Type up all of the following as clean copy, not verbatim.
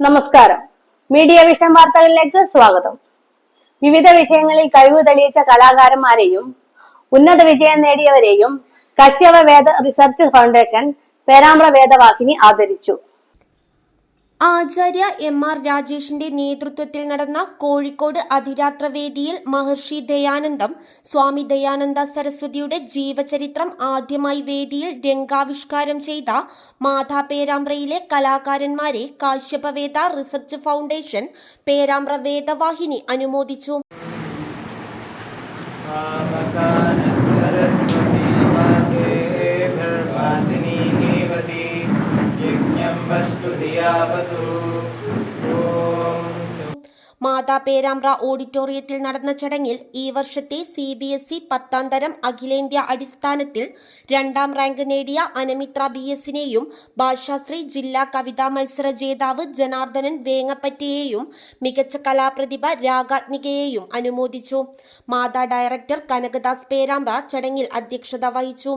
നമസ്കാരം. Media vision വാർത്തകളിലേക്ക് സ്വാഗതം. വിവിധ വിഷയങ്ങളിൽ കഴിവ് തെളിയിച്ച കലാകാരന്മാരെയും ഉന്നത വിജയം നേടിയവരെയും കശ്യപ വേദ റിസർച്ച് ഫൗണ്ടേഷൻ പേരാമ്പ്ര വേദവാഹിനി ആദരിച്ചു. ആചാര്യ എം.ആർ. രാജേഷിന്റെ നേതൃത്വത്തിൽ നടന്ന കോഴിക്കോട് അതിരാത്രവേദിയിൽ മഹർഷി ദയാനന്ദം സ്വാമി ദയാനന്ദ സരസ്വതിയുടെ ജീവചരിത്രം ആദ്യമായി വേദിയിൽ രംഗാവിഷ്കാരം ചെയ്ത മാതാ പേരാമ്പ്രയിലെ കലാകാരന്മാരെ കാശ്യപവേദ റിസർച്ച് ഫൗണ്ടേഷൻ പേരാമ്പ്ര വേദവാഹിനി അനുമോദിച്ചു. മാതാ പേരാമ്പ്ര ഓഡിറ്റോറിയത്തിൽ നടന്ന ചടങ്ങിൽ ഈ വർഷത്തെ CBSE 10ാം തരം അഖിലേന്ത്യാ അടിസ്ഥാനത്തിൽ 2ാം റാങ്ക് നേടിയ അനമിത്ര BSനെയും ഭാഷാശ്രീ ജില്ലാ കവിതാ മത്സര ജേതാവ് ജനാർദ്ദനൻ വേങ്ങപ്പറ്റയെയും മികച്ച കലാപ്രതിഭ രാഗാത്മികയെയും അനുമോദിച്ചു. മാതാ ഡയറക്ടർ കനകദാസ് പേരാമ്പ്ര ചടങ്ങിൽ അധ്യക്ഷത വഹിച്ചു.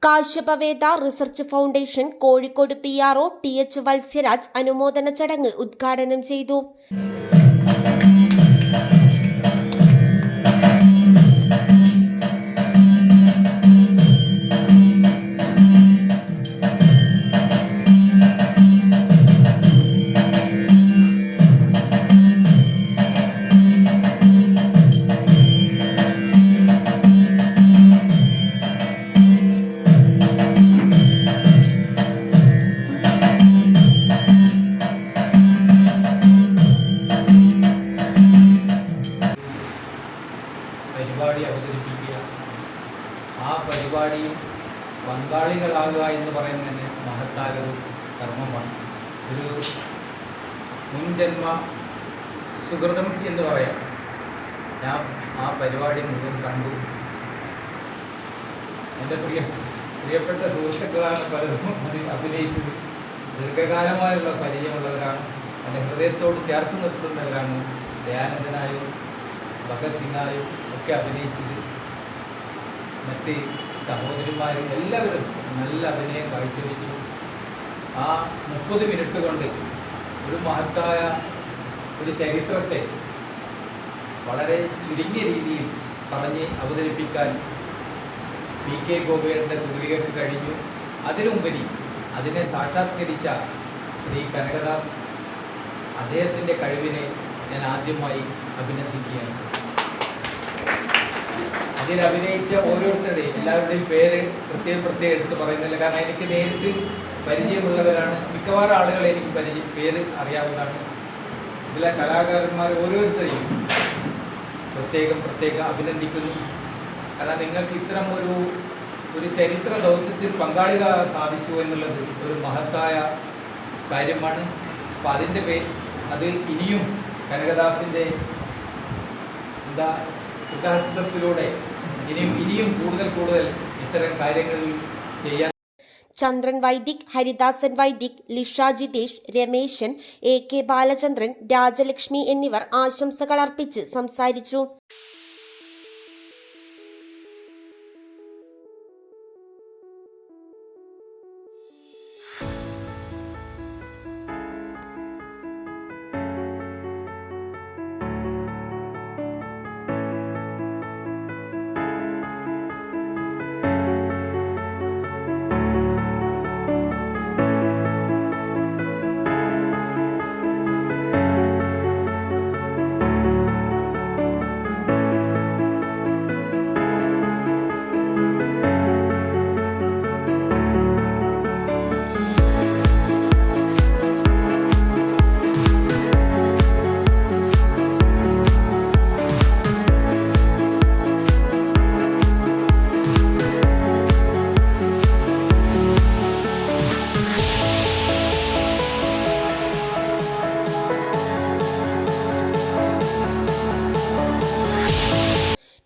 Kashyapaveda research foundation Kozhikode PRO TH Vatsyaraj അനുമോദന ചടങ്ങ് ഉദ്ഘാടനം ചെയ്തു. പരിപാടി അവതരിപ്പിക്കുക, ആ പരിപാടിയിൽ പങ്കാളികളാകുക എന്ന് പറയുന്നത് തന്നെ മഹത്തായ ഒരു കർമ്മമാണ്. ഒരു മുൻജന്മ സുഹൃതം എന്ന് പറയാം. ഞാൻ ആ പരിപാടി മുഴുവൻ കണ്ടു. എൻ്റെ പ്രിയപ്പെട്ട സുഹൃത്തുക്കളാണ് പലരും അതിൽ അഭിനയിച്ചത്. ദീർഘകാലമായുള്ള പരിചയമുള്ളവരാണ്. എൻ്റെ ഹൃദയത്തോട് ചേർത്ത് നിർത്തുന്നവരാണ്. ദയാനന്ദനായും ഭഗത് സിംഗായും ഒക്കെ അഭിനയിച്ചത്. മറ്റ് സഹോദരിമാരും എല്ലാവരും നല്ല അഭിനയം കാഴ്ചവെച്ചു. ആ 30 മിനിറ്റ് കൊണ്ട് ഒരു മഹത്തായ ഒരു ചരിത്രത്തെ വളരെ ചുരുങ്ങിയ രീതിയിൽ പറഞ്ഞ് അവതരിപ്പിക്കാൻ PK ഗോപിയുടെ തൂലികൾക്ക് കഴിഞ്ഞു. അതിനുമുപരി അതിനെ സാക്ഷാത്കരിച്ച ശ്രീ കനകദാസ്, അദ്ദേഹത്തിൻ്റെ കഴിവിനെ ഞാൻ ആദ്യമായി അഭിനന്ദിക്കുകയാണ്. അതിൽ അഭിനയിച്ച ഓരോരുത്തരുടെയും എല്ലാവരുടെയും പേര് പ്രത്യേകം എടുത്ത് പറയുന്നില്ല, കാരണം എനിക്ക് നേരിട്ട് പരിചയമുള്ളവരാണ്. മിക്കവാറും ആളുകളെ എനിക്ക് പേര് അറിയാവുന്നതാണ്. ഇതിലെ കലാകാരന്മാർ ഓരോരുത്തരെയും പ്രത്യേകം അഭിനന്ദിക്കുന്നു. കാരണം നിങ്ങൾക്ക് ഇത്തരം ഒരു ചരിത്ര ദൗത്യത്തിൽ പങ്കാളികളാകാൻ സാധിച്ചു എന്നുള്ളത് ഒരു മഹത്തായ കാര്യമാണ്. അപ്പം അതിൻ്റെ അത് ഇനിയും കനകദാസിൻ്റെ വികാസത്തിലൂടെ ഇനിയും കൂടുതൽ ഇത്തരം കാര്യങ്ങൾ ചെയ്യാൻ. ചന്ദ്രൻ വൈദിക്, ഹരിദാസൻ വൈദിക്, ലിഷ ജിതേഷ്, രമേശൻ, AK ബാലചന്ദ്രൻ, രാജലക്ഷ്മി എന്നിവർ ആശംസകൾ അർപ്പിച്ച് സംസാരിച്ചു.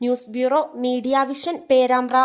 News bureau, media vision, Perambra.